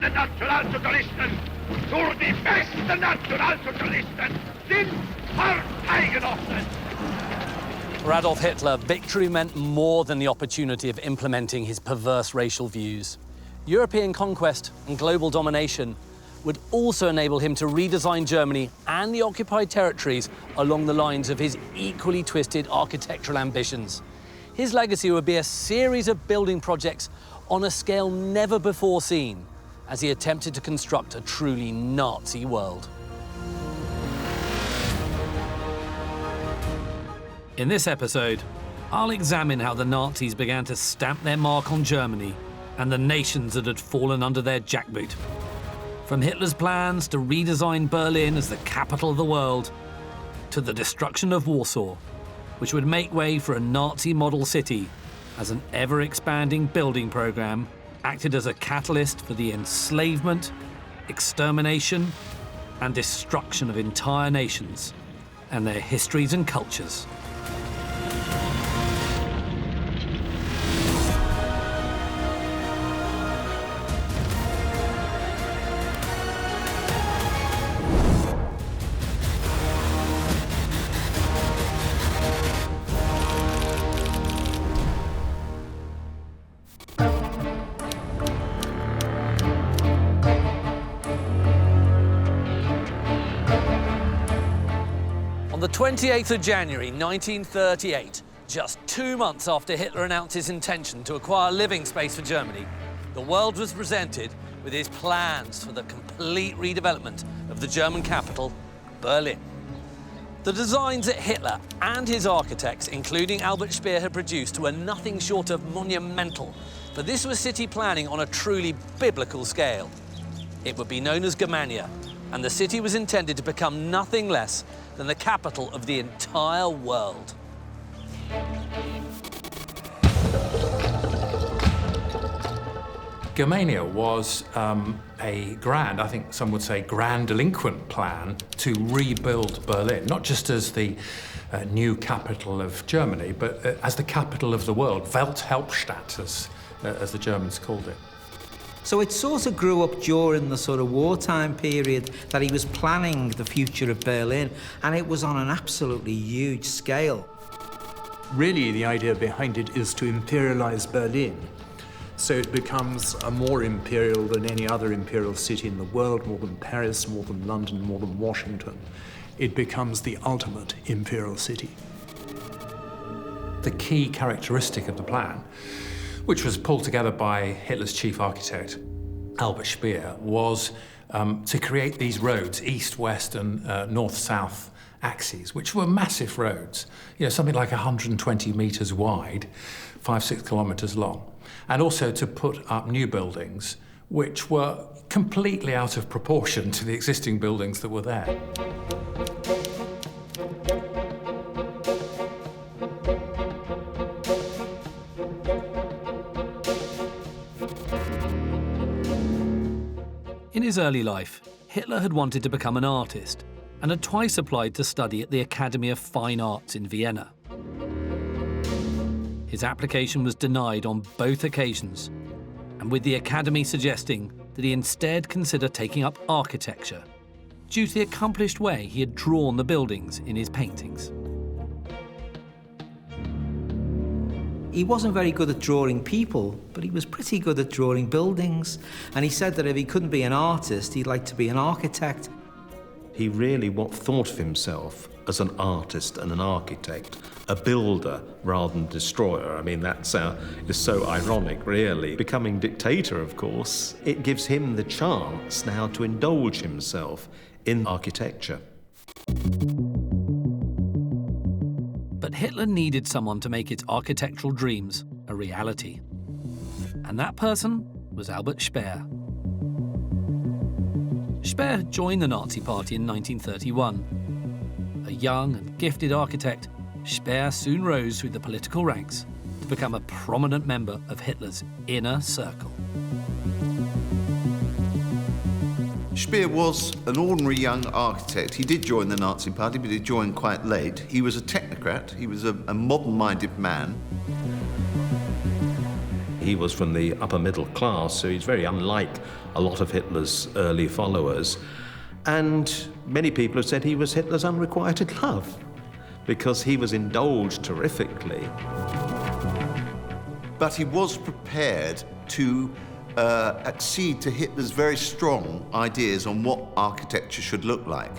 Nationalsozialisten, nur die besten Nationalsozialisten sind Parteigenossen. For Adolf Hitler, victory meant more than the opportunity of implementing his perverse racial views. European conquest and global domination would also enable him to redesign Germany and the occupied territories along the lines of his equally twisted architectural ambitions. His legacy would be a series of building projects on a scale never before seen, as he attempted to construct a truly Nazi world. In this episode, I'll examine how the Nazis began to stamp their mark on Germany and the nations that had fallen under their jackboot. From Hitler's plans to redesign Berlin as the capital of the world, to the destruction of Warsaw, which would make way for a Nazi model city as an ever-expanding building program acted as a catalyst for the enslavement, extermination, and destruction of entire nations and their histories and cultures. On the 28th of January 1938, just 2 months after Hitler announced his intention to acquire living space for Germany, the world was presented with his plans for the complete redevelopment of the German capital, Berlin. The designs that Hitler and his architects, including Albert Speer, had produced were nothing short of monumental, for this was city planning on a truly biblical scale. It would be known as Germania, and the city was intended to become nothing less than the capital of the entire world. Germania was a grand, I think some would say grandiloquent plan to rebuild Berlin, not just as the new capital of Germany, but as the capital of the world, Welthauptstadt, as the Germans called it. So it sort of grew up during the sort of wartime period that he was planning the future of Berlin, and it was on an absolutely huge scale. Really, the idea behind it is to imperialize Berlin. So it becomes a more imperial than any other imperial city in the world, more than Paris, more than London, more than Washington. It becomes the ultimate imperial city. The key characteristic of the plan, which was pulled together by Hitler's chief architect, Albert Speer, was to create these roads, east-west and north-south axes, which were massive roads, something like 120 meters wide, 5-6 kilometers long, and also to put up new buildings which were completely out of proportion to the existing buildings that were there. In his early life, Hitler had wanted to become an artist and had twice applied to study at the Academy of Fine Arts in Vienna. His application was denied on both occasions, and with the Academy suggesting that he instead consider taking up architecture due to the accomplished way he had drawn the buildings in his paintings. He wasn't very good at drawing people, but he was pretty good at drawing buildings. And he said that if he couldn't be an artist, he'd like to be an architect. He really thought of himself as an artist and an architect, a builder rather than destroyer. I mean, that is so ironic, really. Becoming dictator, of course, it gives him the chance now to indulge himself in architecture. But Hitler needed someone to make his architectural dreams a reality. And that person was Albert Speer. Speer had joined the Nazi Party in 1931. A young and gifted architect, Speer soon rose through the political ranks to become a prominent member of Hitler's inner circle. Speer was an ordinary young architect. He did join the Nazi Party, but he joined quite late. He was a technocrat. He was a modern-minded man. He was from the upper middle class, so he's very unlike a lot of Hitler's early followers. And many people have said he was Hitler's unrequited love, because he was indulged terrifically. But he was prepared to accede to Hitler's very strong ideas on what architecture should look like.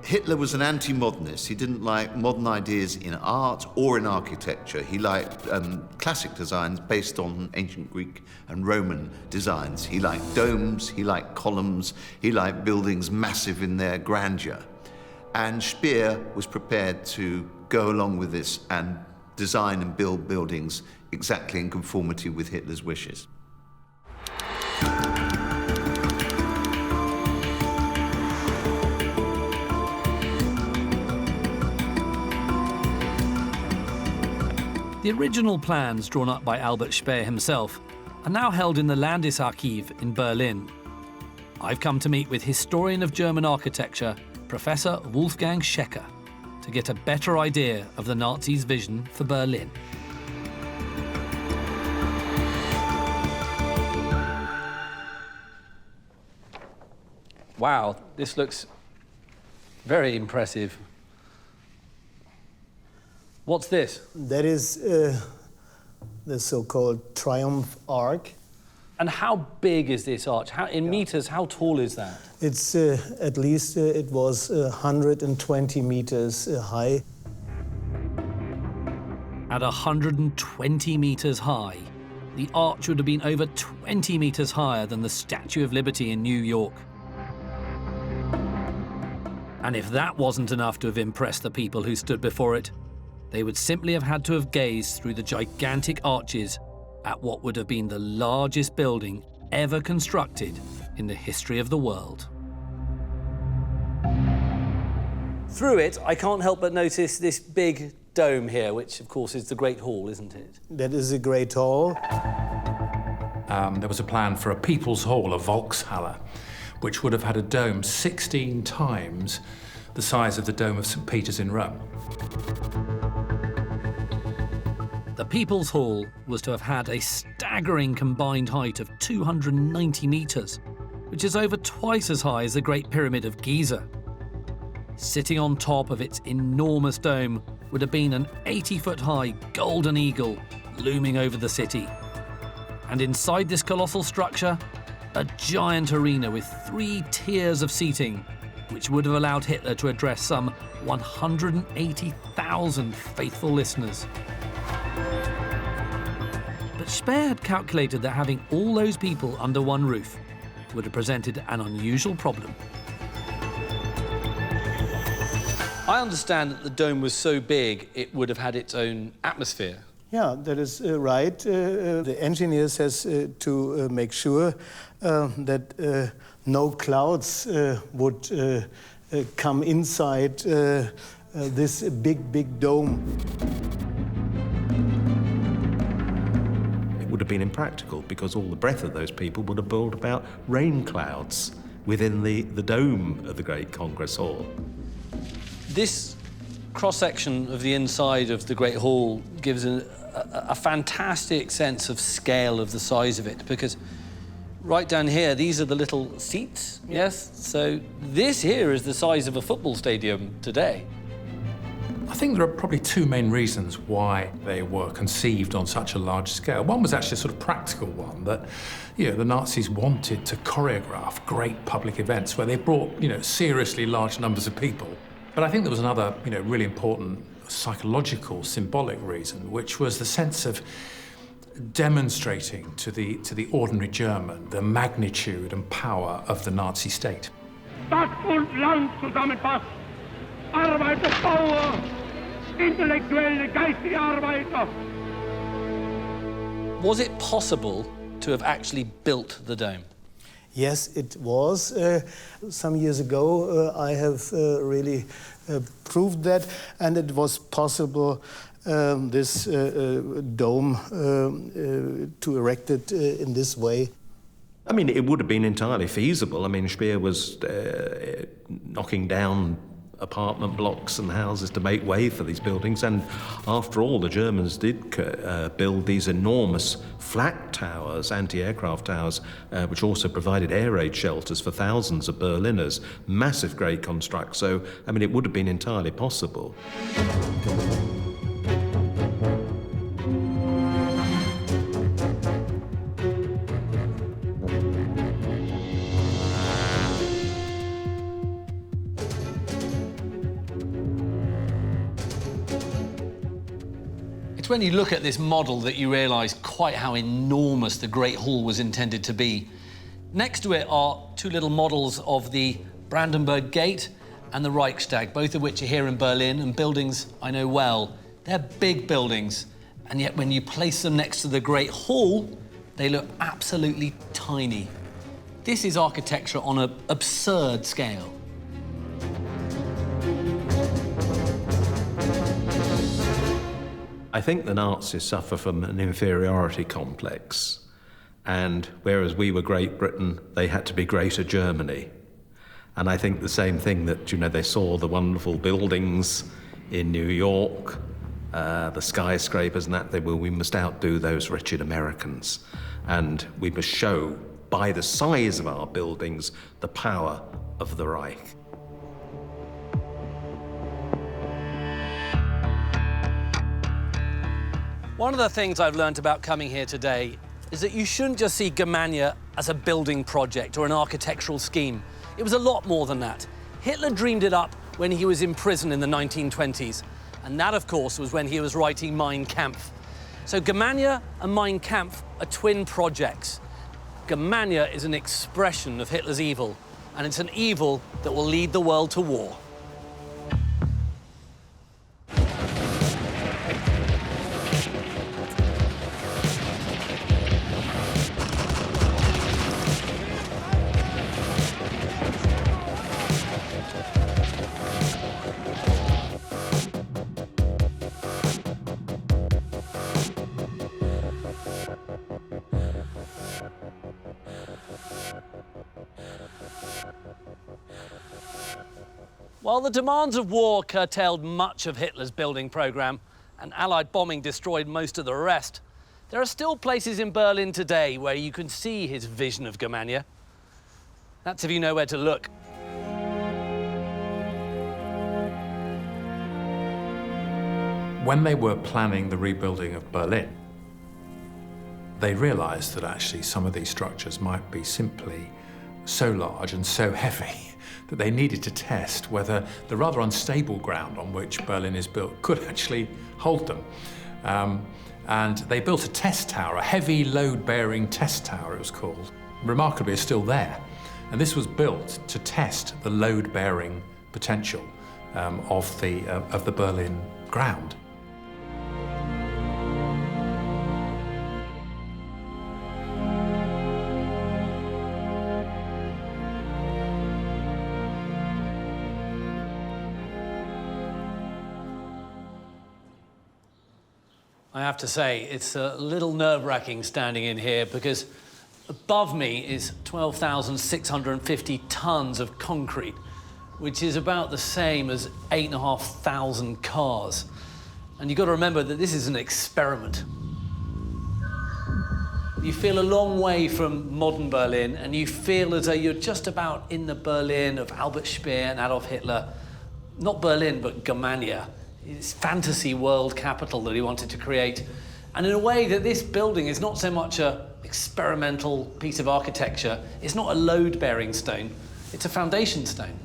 Hitler was an anti-modernist. He didn't like modern ideas in art or in architecture. He liked classic designs based on ancient Greek and Roman designs. He liked domes, he liked columns, he liked buildings massive in their grandeur. And Speer was prepared to go along with this and design and build buildings exactly in conformity with Hitler's wishes. The original plans drawn up by Albert Speer himself are now held in the Landesarchiv in Berlin. I've come to meet with historian of German architecture, Professor Wolfgang Schecker, to get a better idea of the Nazis' vision for Berlin. Wow, this looks very impressive. What's this? That is the so-called Triumph Arch. And how big is this arch? In meters, how tall is that? It's at least it was 120 meters high. At 120 meters high, the arch would have been over 20 meters higher than the Statue of Liberty in New York. And if that wasn't enough to have impressed the people who stood before it, they would simply have had to have gazed through the gigantic arches at what would have been the largest building ever constructed in the history of the world. Through it, I can't help but notice this big dome here, which of course is the Great Hall, isn't it? That is the Great Hall. There was a plan for a People's Hall, a Volkshalle, which would have had a dome 16 times the size of the Dome of St. Peter's in Rome. The People's Hall was to have had a staggering combined height of 290 meters, which is over twice as high as the Great Pyramid of Giza. Sitting on top of its enormous dome would have been an 80-foot-high golden eagle looming over the city. And inside this colossal structure, a giant arena with 3 tiers of seating, which would have allowed Hitler to address some 180,000 faithful listeners. But Speer had calculated that having all those people under one roof would have presented an unusual problem. I understand that the dome was so big it would have had its own atmosphere. Yeah, that is right. The engineers has to make sure that no clouds would come inside this big dome. It would have been impractical because all the breath of those people would have brought about rain clouds within the dome of the Great Congress Hall. This cross-section of the inside of the Great Hall gives a fantastic sense of scale of the size of it, because right down here, these are the little seats, yes? So this here is the size of a football stadium today. I think there are probably 2 main reasons why they were conceived on such a large scale. One was actually a sort of practical one, that the Nazis wanted to choreograph great public events where they brought seriously large numbers of people. But I think there was another really important psychological, symbolic reason, which was the sense of demonstrating to the ordinary German the magnitude and power of the Nazi state. Stadt und Land zusammenfasst. Arbeiter, Bauer, intellektuelle, geistige Arbeiter. Was it possible to have actually built the dome? Yes, it was. Some years ago, I have really proved that, and it was possible this dome to erect it in this way. I mean, it would have been entirely feasible. I mean, Speer was knocking down apartment blocks and houses to make way for these buildings. And after all, the Germans did build these enormous flat towers, anti-aircraft towers, which also provided air raid shelters for thousands of Berliners. Massive grade construct. So, I mean, it would have been entirely possible. It's when you look at this model that you realise quite how enormous the Great Hall was intended to be. Next to it are two little models of the Brandenburg Gate and the Reichstag, both of which are here in Berlin, and buildings I know well. They're big buildings, and yet when you place them next to the Great Hall, they look absolutely tiny. This is architecture on an absurd scale. I think the Nazis suffer from an inferiority complex, and whereas we were Great Britain, they had to be Greater Germany. And I think the same thing that, you know, they saw the wonderful buildings in New York, the skyscrapers and that, we must outdo those wretched Americans. And we must show, by the size of our buildings, the power of the Reich. One of the things I've learned about coming here today is that you shouldn't just see Germania as a building project or an architectural scheme. It was a lot more than that. Hitler dreamed it up when he was in prison in the 1920s. And that, of course, was when he was writing Mein Kampf. So Germania and Mein Kampf are twin projects. Germania is an expression of Hitler's evil, and it's an evil that will lead the world to war. While the demands of war curtailed much of Hitler's building program and Allied bombing destroyed most of the rest, there are still places in Berlin today where you can see his vision of Germania. That's if you know where to look. When they were planning the rebuilding of Berlin, they realized that actually some of these structures might be simply so large and so heavy that they needed to test whether the rather unstable ground on which Berlin is built could actually hold them. And they built a test tower, a heavy load-bearing test tower it was called. Remarkably, it's still there. And this was built to test the load-bearing potential of the Berlin ground. I have to say, it's a little nerve-wracking standing in here because above me is 12,650 tons of concrete, which is about the same as 8,500 cars. And you've got to remember that this is an experiment. You feel a long way from modern Berlin, and you feel as though you're just about in the Berlin of Albert Speer and Adolf Hitler. Not Berlin, but Germania. It's fantasy world capital that he wanted to create. And in a way that this building is not so much an experimental piece of architecture, it's not a load-bearing stone, it's a foundation stone.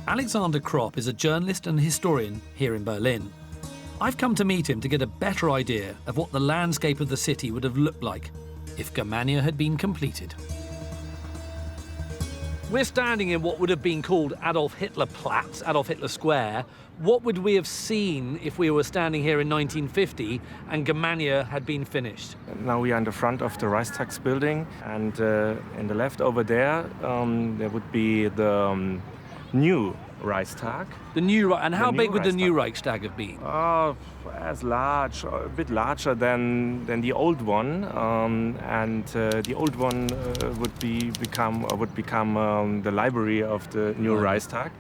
Alexander Kropp is a journalist and historian here in Berlin. I've come to meet him to get a better idea of what the landscape of the city would have looked like if Germania had been completed. We're standing in what would have been called Adolf Hitler Platz, Adolf Hitler Square. What would we have seen if we were standing here in 1950 and Germania had been finished? Now we are in the front of the Reichstag building, and in the left over there, there would be the new Reichstag. The new, and how big would the new Reichstag have been? As large, a bit larger than the old one, and the old one would become the library of the new Reichstag.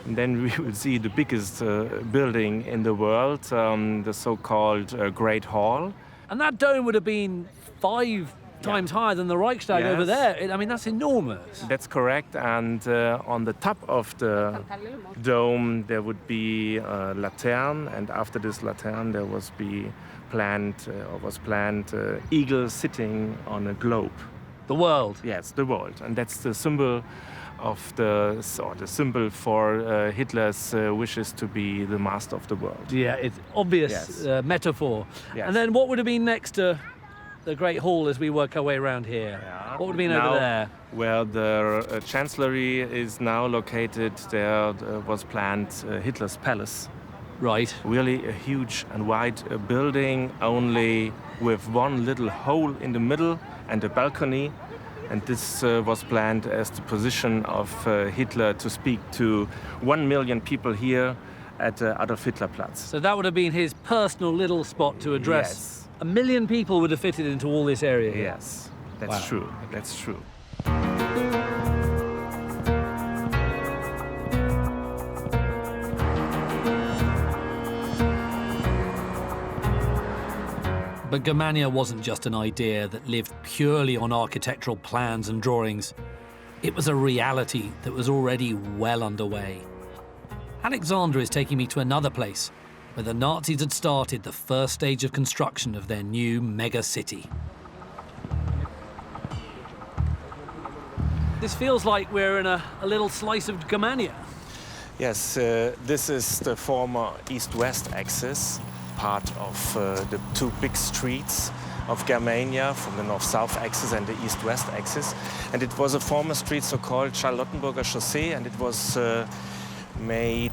And then we will see the biggest building in the world, the so-called Great Hall. And that dome would have been 5 times higher than the Reichstag over there. I mean, that's enormous. That's correct. And on the top of the dome, there would be a lantern, and after this lantern, there was planned eagle sitting on a globe. The world. Yes, the world, and that's the symbol of the symbol for Hitler's wishes to be the master of the world. Yeah, it's obvious metaphor. Yes. And then what would have been next to the Great Hall as we work our way around here? Yeah. What would have been now, over there? Where the chancellery is now located, there was planned Hitler's palace. Right. Really a huge and wide building, only with one little hole in the middle and a balcony. And this was planned as the position of Hitler to speak to 1 million people here at Adolf Hitler Platz. So that would have been his personal little spot to address. Yes. 1 million people would have fitted into all this area here. Yes, that's true. That's true. But Germania wasn't just an idea that lived purely on architectural plans and drawings. It was a reality that was already well underway. Alexander is taking me to another place where the Nazis had started the first stage of construction of their new mega city. This feels like we're in a little slice of Germania. Yes, this is the former east-west axis, part of the 2 big streets of Germania, from the north-south axis and the east-west axis. And it was a former street so-called Charlottenburger Chaussee, and it was made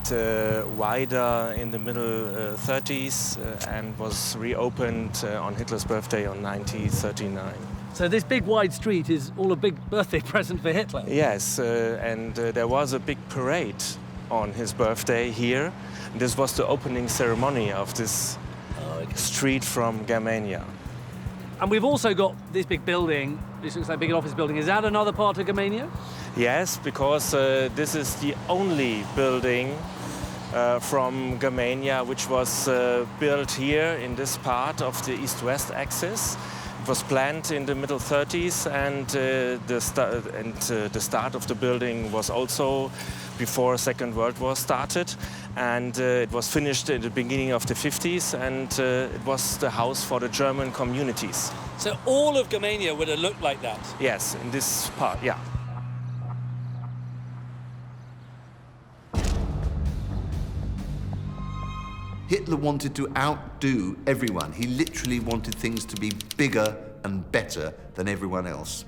wider in the middle 30s and was reopened on Hitler's birthday on 1939. So this big wide street is all a big birthday present for Hitler? Yes, and there was a big parade on his birthday here. This was the opening ceremony of this street from Germania. And we've also got this big building. This looks like a big office building. Is that another part of Germania? Yes, because this is the only building from Germania which was built here in this part of the east-west axis. It was planned in the middle 30s, and the start of the building was also before Second World War started, and it was finished in the beginning of the 50s, and it was the house for the German communities. So all of Germania would have looked like that? Yes, in this part, yeah. Hitler wanted to outdo everyone. He literally wanted things to be bigger and better than everyone else.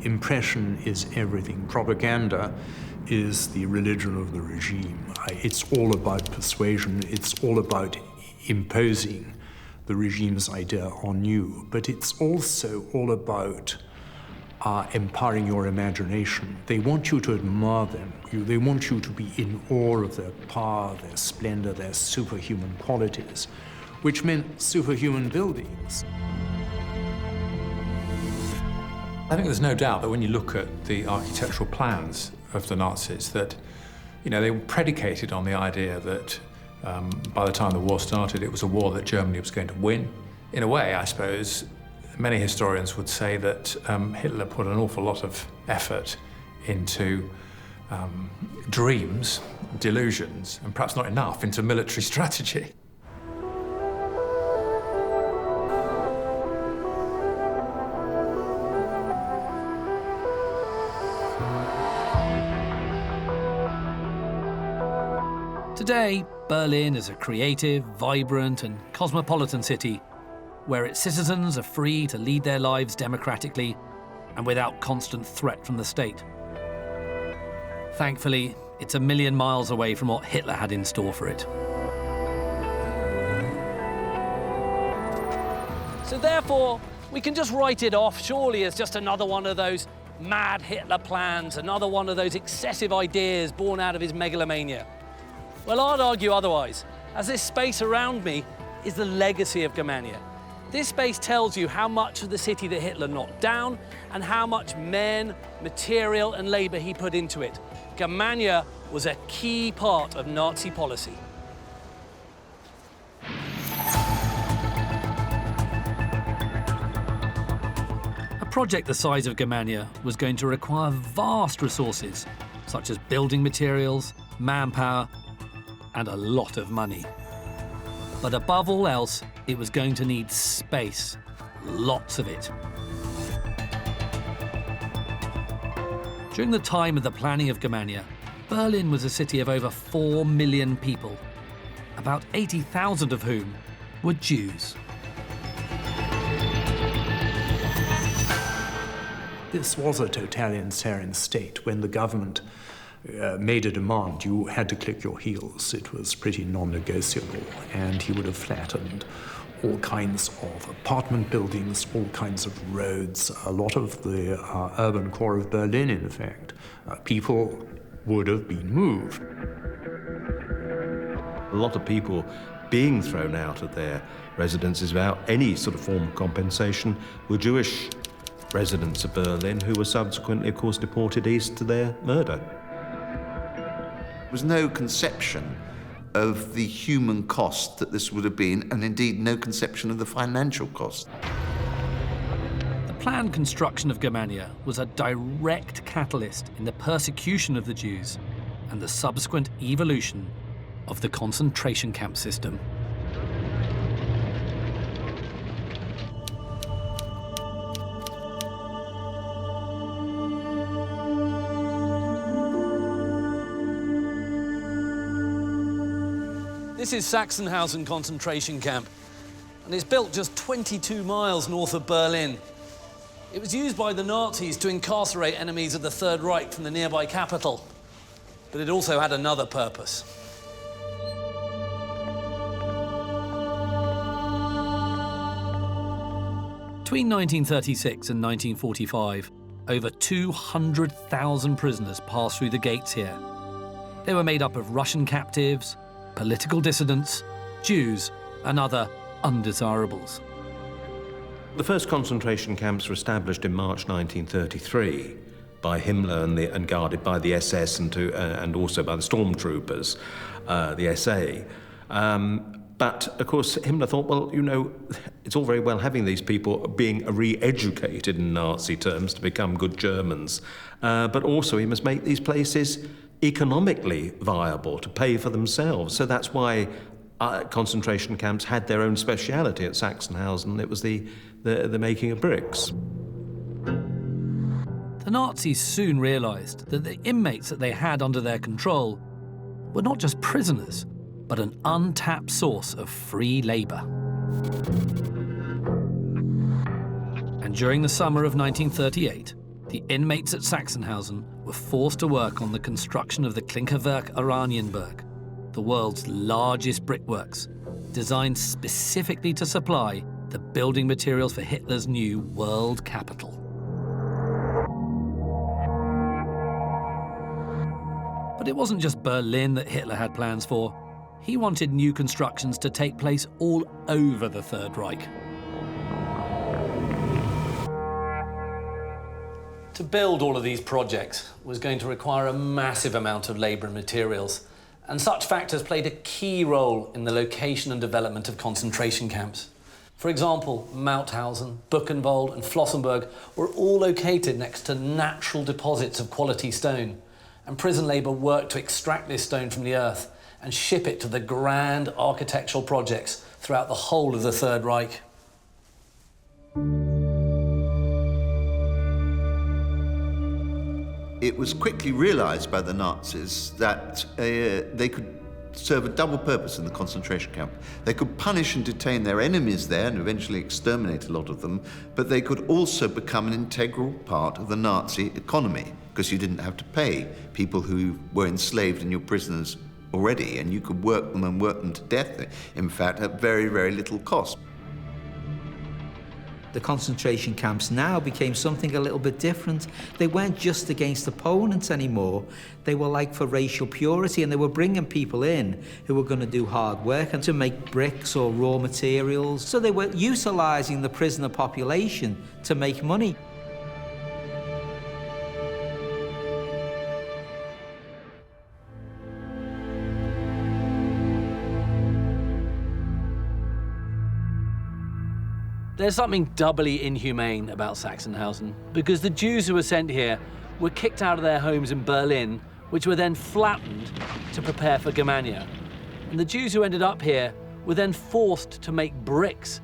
Impression is everything. Propaganda is the religion of the regime. It's all about persuasion. It's all about imposing the regime's idea on you. But it's also all about empowering your imagination. They want you to admire them. They want you to be in awe of their power, their splendor, their superhuman qualities, which meant superhuman buildings. I think there's no doubt that when you look at the architectural plans of the Nazis, that they were predicated on the idea that by the time the war started, it was a war that Germany was going to win. In a way, I suppose, many historians would say that Hitler put an awful lot of effort into dreams, delusions, and perhaps not enough into military strategy. Today, Berlin is a creative, vibrant, and cosmopolitan city where its citizens are free to lead their lives democratically and without constant threat from the state. Thankfully, it's a million miles away from what Hitler had in store for it. So therefore, we can just write it off, surely, as just another one of those mad Hitler plans, another one of those excessive ideas born out of his megalomania. Well, I'd argue otherwise, as this space around me is the legacy of Germania. This space tells you how much of the city that Hitler knocked down and how much men, material and labour he put into it. Germania was a key part of Nazi policy. A project the size of Germania was going to require vast resources, such as building materials, manpower, and a lot of money. But above all else, it was going to need space, lots of it. During the time of the planning of Germania, Berlin was a city of over 4 million people, about 80,000 of whom were Jews. This was a totalitarian state. When the government made a demand, you had to click your heels. It was pretty non-negotiable, and he would have flattened all kinds of apartment buildings, all kinds of roads, a lot of the urban core of Berlin, in fact. People would have been moved. A lot of people being thrown out of their residences without any sort of form of compensation were Jewish residents of Berlin who were subsequently, of course, deported east to their murder. There was no conception of the human cost that this would have been, and indeed no conception of the financial cost. The planned construction of Germania was a direct catalyst in the persecution of the Jews and the subsequent evolution of the concentration camp system. This is Sachsenhausen concentration camp, and it's built just 22 miles north of Berlin. It was used by the Nazis to incarcerate enemies of the Third Reich from the nearby capital, but it also had another purpose. Between 1936 and 1945, over 200,000 prisoners passed through the gates here. They were made up of Russian captives, political dissidents, Jews, and other undesirables. The first concentration camps were established in March 1933 by Himmler and guarded by the SS and also by the stormtroopers, the SA. But, of course, Himmler thought, well, you know, it's all very well having these people being re-educated in Nazi terms to become good Germans, but also he must make these places economically viable to pay for themselves. So that's why concentration camps had their own speciality at Sachsenhausen. It was the making of bricks. The Nazis soon realised that the inmates that they had under their control were not just prisoners, but an untapped source of free labour. And during the summer of 1938, the inmates at Sachsenhausen were forced to work on the construction of the Klinkerwerk Oranienburg, the world's largest brickworks, designed specifically to supply the building materials for Hitler's new world capital. But it wasn't just Berlin that Hitler had plans for. He wanted new constructions to take place all over the Third Reich. To build all of these projects was going to require a massive amount of labour and materials, and such factors played a key role in the location and development of concentration camps. For example, Mauthausen, Buchenwald and Flossenburg were all located next to natural deposits of quality stone, and prison labour worked to extract this stone from the earth and ship it to the grand architectural projects throughout the whole of the Third Reich. It was quickly realised by the Nazis that they could serve a double purpose in the concentration camp. They could punish and detain their enemies there and eventually exterminate a lot of them, but they could also become an integral part of the Nazi economy, because you didn't have to pay people who were enslaved and your prisoners already, and you could work them and work them to death, in fact, at very, very little cost. The concentration camps now became something a little bit different. They weren't just against opponents anymore. They were like for racial purity, and they were bringing people in who were going to do hard work and to make bricks or raw materials. So they were utilizing the prisoner population to make money. There's something doubly inhumane about Sachsenhausen, because the Jews who were sent here were kicked out of their homes in Berlin, which were then flattened to prepare for Germania. And the Jews who ended up here were then forced to make bricks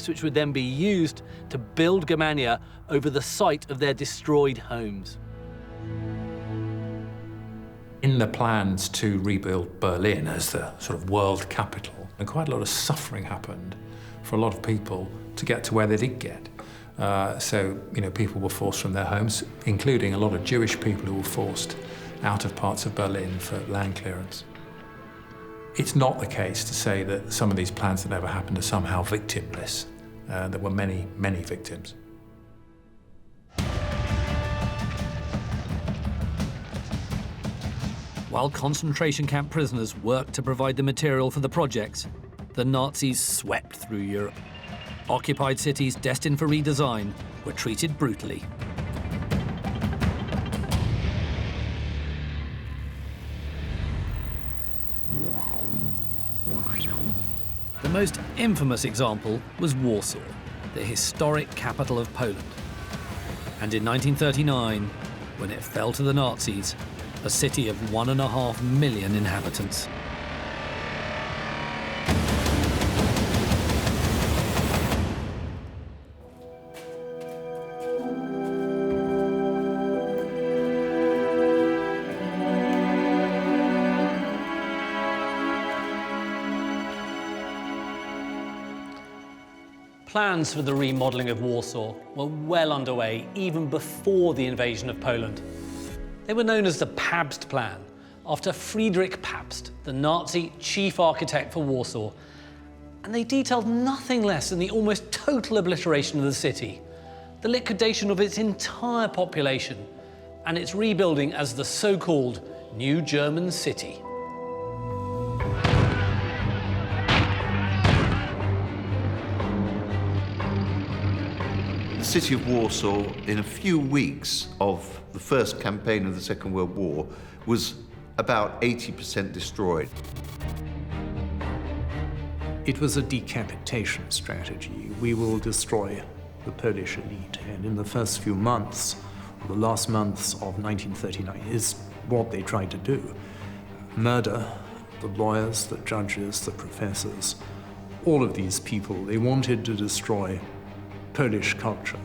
which would then be used to build Germania over the site of their destroyed homes. In the plans to rebuild Berlin as the sort of world capital, and quite a lot of suffering happened for a lot of people to get to where they did get. So, people were forced from their homes, including a lot of Jewish people who were forced out of parts of Berlin for land clearance. It's not the case to say that some of these plans that never happened are somehow victimless. There were many, many victims. While concentration camp prisoners worked to provide the material for the projects, the Nazis swept through Europe. Occupied cities destined for redesign were treated brutally. The most infamous example was Warsaw, the historic capital of Poland. And in 1939, when it fell to the Nazis, a city of 1.5 million inhabitants. Plans for the remodelling of Warsaw were well underway even before the invasion of Poland. They were known as the Pabst Plan, after Friedrich Pabst, the Nazi chief architect for Warsaw, and they detailed nothing less than the almost total obliteration of the city, the liquidation of its entire population, and its rebuilding as the so-called New German City. The city of Warsaw, in a few weeks of the first campaign of the Second World War, was about 80% destroyed. It was a decapitation strategy. We will destroy the Polish elite. And in the first few months, or the last months of 1939, is what they tried to do. Murder the lawyers, the judges, the professors, all of these people. They wanted to destroy Polish culture.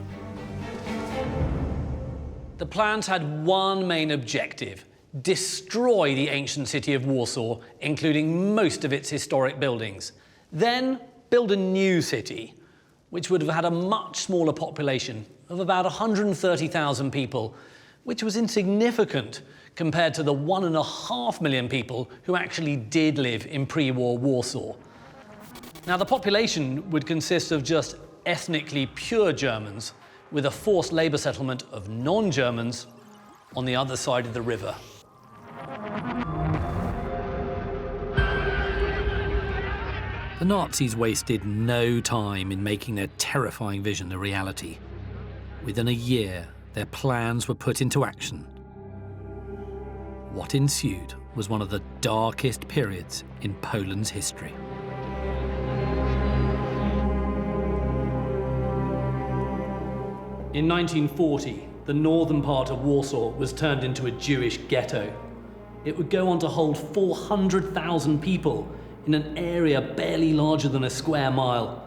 The plans had one main objective: destroy the ancient city of Warsaw, including most of its historic buildings. Then build a new city, which would have had a much smaller population of about 130,000 people, which was insignificant compared to the 1.5 million people who actually did live in pre-war Warsaw. Now, the population would consist of just ethnically pure Germans, with a forced labour settlement of non-Germans on the other side of the river. The Nazis wasted no time in making their terrifying vision a reality. Within a year, their plans were put into action. What ensued was one of the darkest periods in Poland's history. In 1940, the northern part of Warsaw was turned into a Jewish ghetto. It would go on to hold 400,000 people in an area barely larger than a square mile.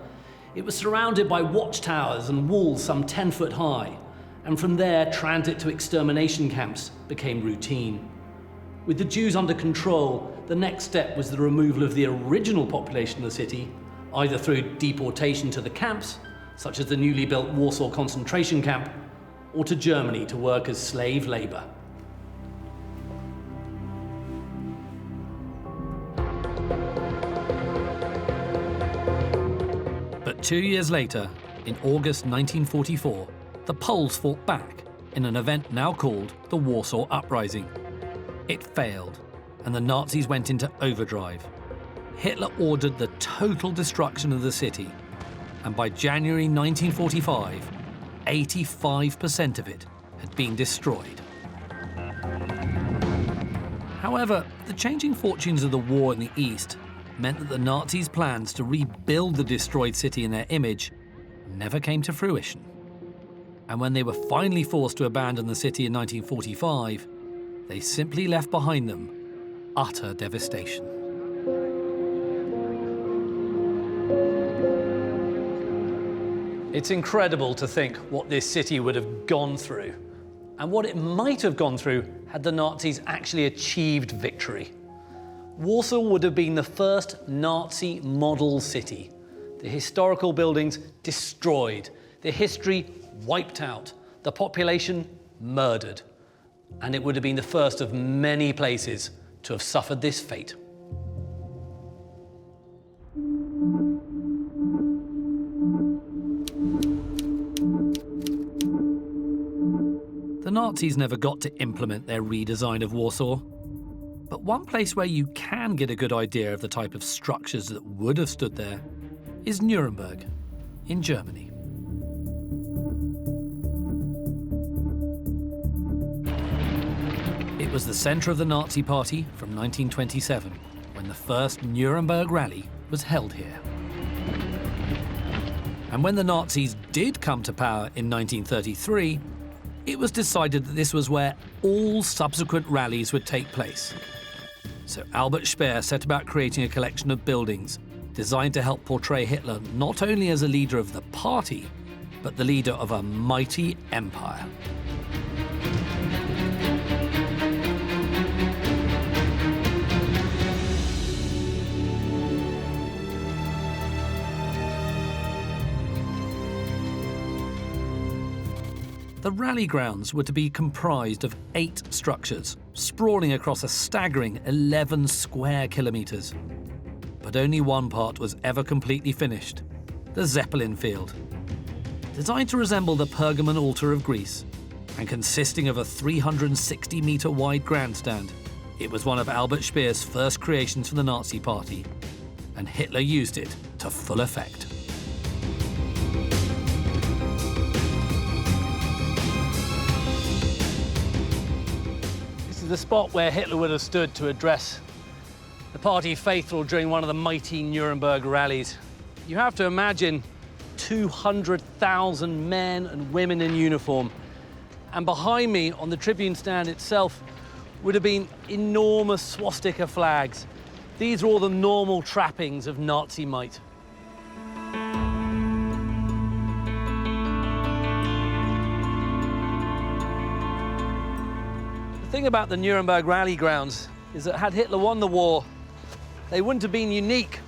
It was surrounded by watchtowers and walls some 10 foot high, and from there, transit to extermination camps became routine. With the Jews under control, the next step was the removal of the original population of the city, either through deportation to the camps, such as the newly built Warsaw concentration camp, or to Germany to work as slave labour. But 2 years later, in August 1944, the Poles fought back in an event now called the Warsaw Uprising. It failed, and the Nazis went into overdrive. Hitler ordered the total destruction of the city, and by January 1945, 85% of it had been destroyed. However, the changing fortunes of the war in the East meant that the Nazis' plans to rebuild the destroyed city in their image never came to fruition. And when they were finally forced to abandon the city in 1945, they simply left behind them utter devastation. It's incredible to think what this city would have gone through, and what it might have gone through had the Nazis actually achieved victory. Warsaw would have been the first Nazi model city. The historical buildings destroyed, the history wiped out, the population murdered. And it would have been the first of many places to have suffered this fate. The Nazis never got to implement their redesign of Warsaw. But one place where you can get a good idea of the type of structures that would have stood there is Nuremberg, in Germany. It was the centre of the Nazi Party from 1927, when the first Nuremberg rally was held here. And when the Nazis did come to power in 1933, it was decided that this was where all subsequent rallies would take place. So Albert Speer set about creating a collection of buildings designed to help portray Hitler not only as a leader of the party, but the leader of a mighty empire. The rally grounds were to be comprised of 8 structures, sprawling across a staggering 11 square kilometres. But only one part was ever completely finished, the Zeppelin Field. Designed to resemble the Pergamon altar of Greece, and consisting of a 360-metre wide grandstand, it was one of Albert Speer's first creations for the Nazi Party, and Hitler used it to full effect. The spot where Hitler would have stood to address the party faithful during one of the mighty Nuremberg rallies. You have to imagine 200,000 men and women in uniform. And behind me on the tribune stand itself would have been enormous swastika flags. These are all the normal trappings of Nazi might. The thing about the Nuremberg rally grounds is that had Hitler won the war, they wouldn't have been unique.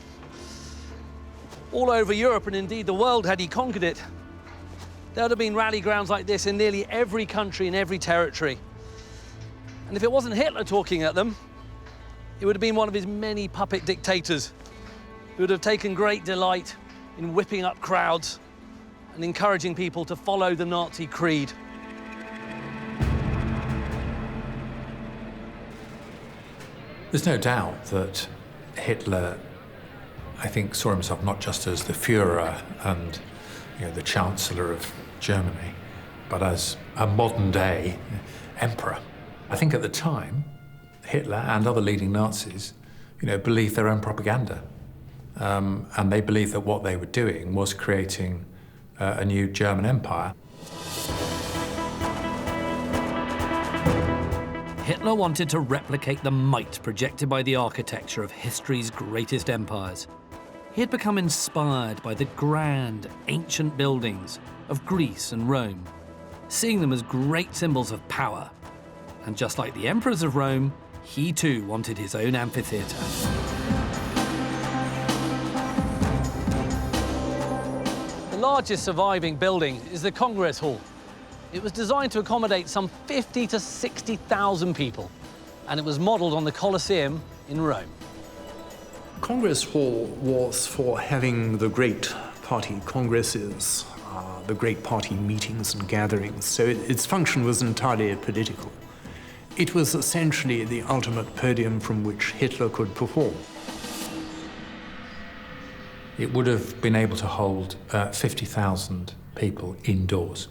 All over Europe, and indeed the world, had he conquered it, there would have been rally grounds like this in nearly every country and every territory. And if it wasn't Hitler talking at them, it would have been one of his many puppet dictators who would have taken great delight in whipping up crowds and encouraging people to follow the Nazi creed. There's no doubt that Hitler, I think, saw himself not just as the Führer and the Chancellor of Germany, but as a modern-day emperor. I think at the time, Hitler and other leading Nazis, believed their own propaganda, and they believed that what they were doing was creating a new German empire. Hitler wanted to replicate the might projected by the architecture of history's greatest empires. He had become inspired by the grand, ancient buildings of Greece and Rome, seeing them as great symbols of power. And just like the emperors of Rome, he too wanted his own amphitheatre. The largest surviving building is the Congress Hall. It was designed to accommodate some 50 to 60,000 people, and it was modelled on the Colosseum in Rome. Congress Hall was for having the great party congresses, the great party meetings and gatherings, so its function was entirely political. It was essentially the ultimate podium from which Hitler could perform. It would have been able to hold 50,000 people indoors.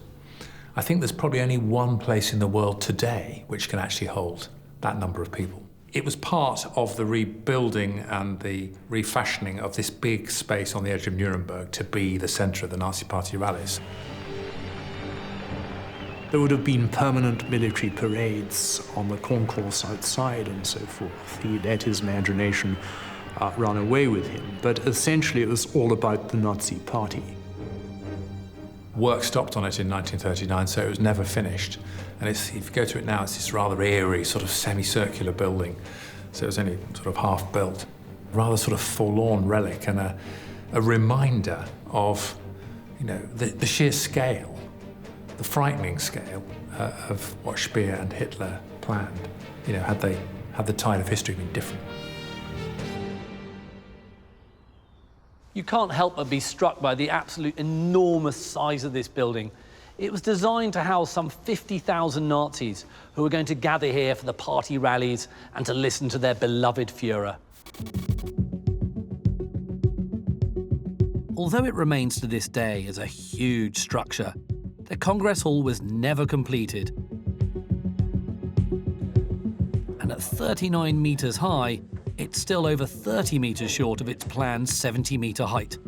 I think there's probably only one place in the world today which can actually hold that number of people. It was part of the rebuilding and the refashioning of this big space on the edge of Nuremberg to be the centre of the Nazi Party rallies. There would have been permanent military parades on the concourse outside and so forth. He let his imagination run away with him, but essentially it was all about the Nazi Party. Work stopped on it in 1939, so it was never finished. And if you go to it now, it's this rather eerie, sort of semicircular building. So it was only sort of half built. Rather sort of forlorn relic and a reminder of, you know, the sheer scale, the frightening scale of what Speer and Hitler planned. You know, had the tide of history been different. You can't help but be struck by the absolute enormous size of this building. It was designed to house some 50,000 Nazis who were going to gather here for the party rallies and to listen to their beloved Führer. Although it remains to this day as a huge structure, the Congress Hall was never completed. And at 39 metres high, it's still over 30 metres short of its planned 70-metre height.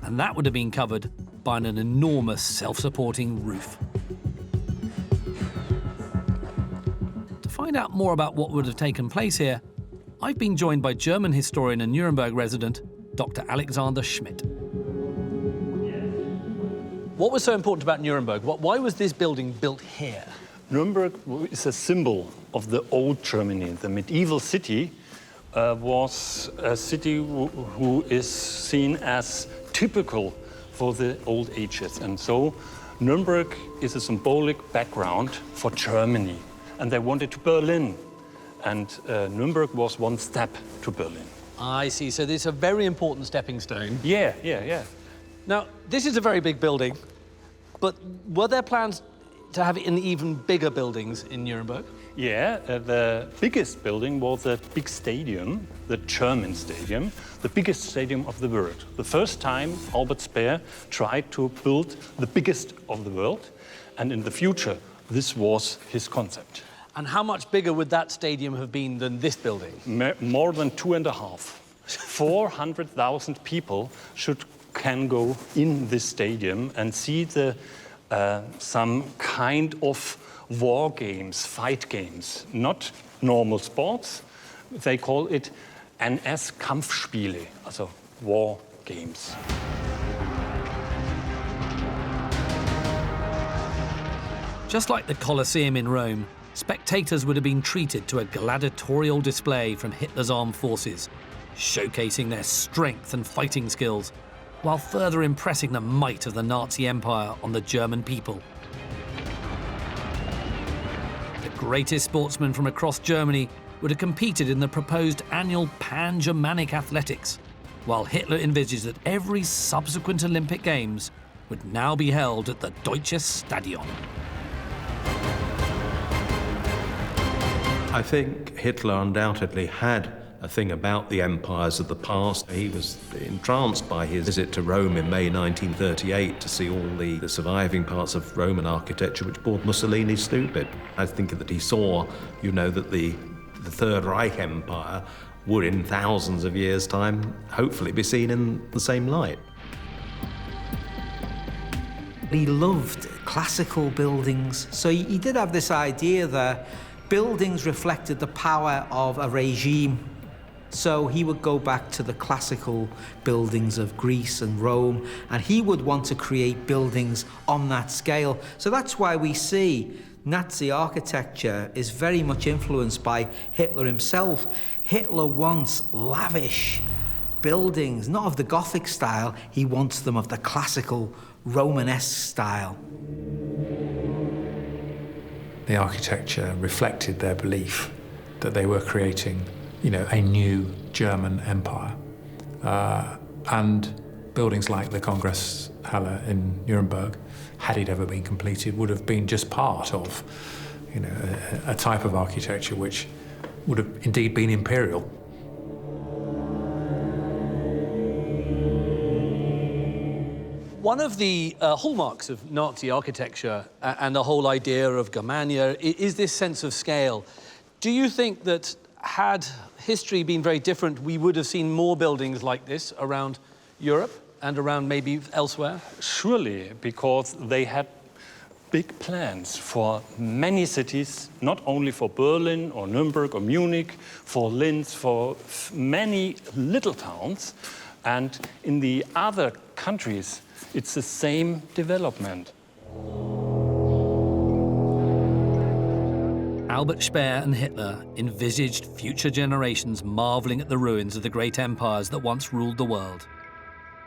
And that would have been covered by an enormous self-supporting roof. To find out more about what would have taken place here, I've been joined by German historian and Nuremberg resident, Dr. Alexander Schmidt. What was so important about Nuremberg? Why was this building built here? Nuremberg is a symbol of the old Germany. The medieval city was a city who is seen as typical for the old ages. And so Nuremberg is a symbolic background for Germany. And they wanted to Berlin. And Nuremberg was one step to Berlin. I see. So this is a very important stepping stone. Yeah. Now, this is a very big building, but were there plans to have it in even bigger buildings in Nuremberg? Yeah, the biggest building was the big stadium, the German stadium, the biggest stadium of the world. The first time Albert Speer tried to build the biggest of the world, and in the future, this was his concept. And how much bigger would that stadium have been than this building? More than 2.5. 400,000 people can go in this stadium and see some kind of war games, fight games, not normal sports. They call it NS-Kampfspiele, also war games. Just like the Colosseum in Rome, spectators would have been treated to a gladiatorial display from Hitler's armed forces, showcasing their strength and fighting skills, while further impressing the might of the Nazi Empire on the German people. The greatest sportsmen from across Germany would have competed in the proposed annual Pan-Germanic Athletics, while Hitler envisaged that every subsequent Olympic Games would now be held at the Deutsches Stadion. I think Hitler undoubtedly had a thing about the empires of the past. He was entranced by his visit to Rome in May 1938 to see all the surviving parts of Roman architecture which bored Mussolini stupid. I think that he saw, that the Third Reich Empire would in thousands of years' time hopefully be seen in the same light. He loved classical buildings, so he did have this idea that buildings reflected the power of a regime. So he would go back to the classical buildings of Greece and Rome, and he would want to create buildings on that scale. So that's why we see Nazi architecture is very much influenced by Hitler himself. Hitler wants lavish buildings, not of the Gothic style, he wants them of the classical Romanesque style. The architecture reflected their belief that they were creating, a new German empire. And buildings like the Kongresshalle in Nuremberg, had it ever been completed, would have been just part of, a type of architecture which would have indeed been imperial. One of the hallmarks of Nazi architecture and the whole idea of Germania is this sense of scale. Do you think that had history been very different, we would have seen more buildings like this around Europe and around maybe elsewhere? Surely, because they had big plans for many cities, not only for Berlin or Nuremberg or Munich, for Linz, for many little towns. And in the other countries, it's the same development. Albert Speer and Hitler envisaged future generations marveling at the ruins of the great empires that once ruled the world.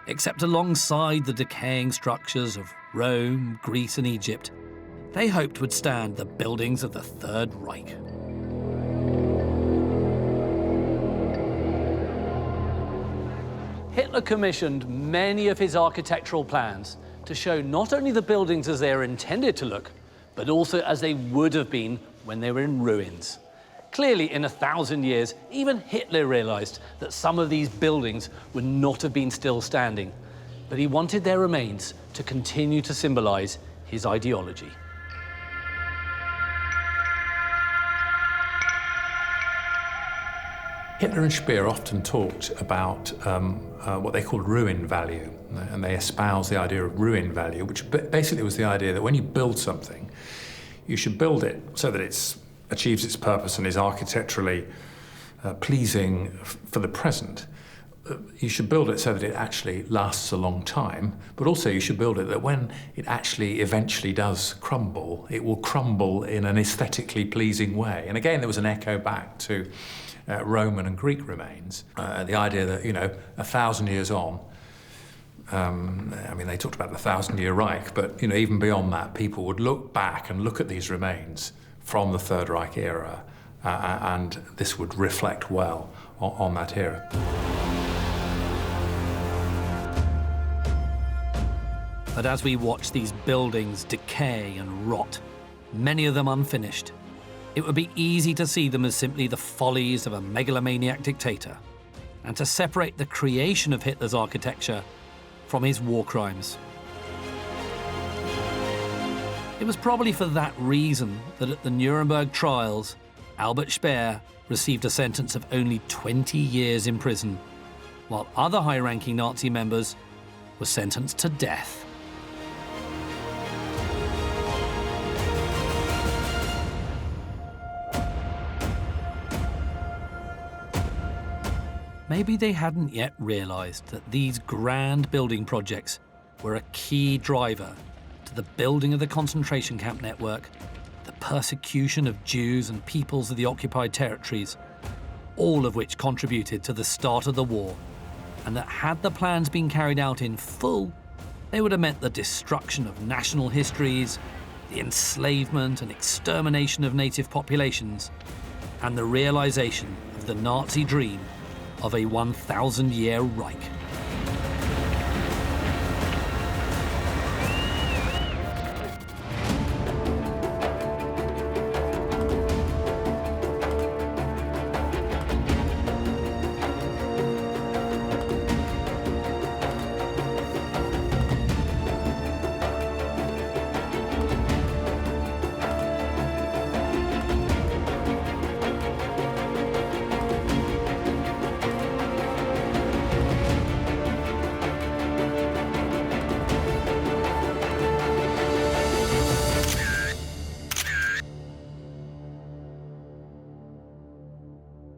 Except alongside the decaying structures of Rome, Greece and Egypt, they hoped would stand the buildings of the Third Reich. Hitler commissioned many of his architectural plans to show not only the buildings as they are intended to look, but also as they would have been when they were in ruins. Clearly, in 1,000 years, even Hitler realized that some of these buildings would not have been still standing, but he wanted their remains to continue to symbolize his ideology. Hitler and Speer often talked about what they called ruin value, and they espoused the idea of ruin value, which basically was the idea that when you build something, you should build it so that it achieves its purpose and is architecturally pleasing for the present. You should build it so that it actually lasts a long time, but also you should build it that when it actually eventually does crumble, it will crumble in an aesthetically pleasing way. And again, there was an echo back to Roman and Greek remains. The idea that, 1,000 years on, they talked about the 1,000-year Reich, but, even beyond that, people would look back and look at these remains from the Third Reich era, and this would reflect well on that era. But as we watch these buildings decay and rot, many of them unfinished, it would be easy to see them as simply the follies of a megalomaniac dictator, and to separate the creation of Hitler's architecture from his war crimes. It was probably for that reason that at the Nuremberg trials, Albert Speer received a sentence of only 20 years in prison, while other high-ranking Nazi members were sentenced to death. Maybe they hadn't yet realized that these grand building projects were a key driver to the building of the concentration camp network, the persecution of Jews and peoples of the occupied territories, all of which contributed to the start of the war, and that had the plans been carried out in full, they would have meant the destruction of national histories, the enslavement and extermination of native populations, and the realization of the Nazi dream of a 1,000-year Reich.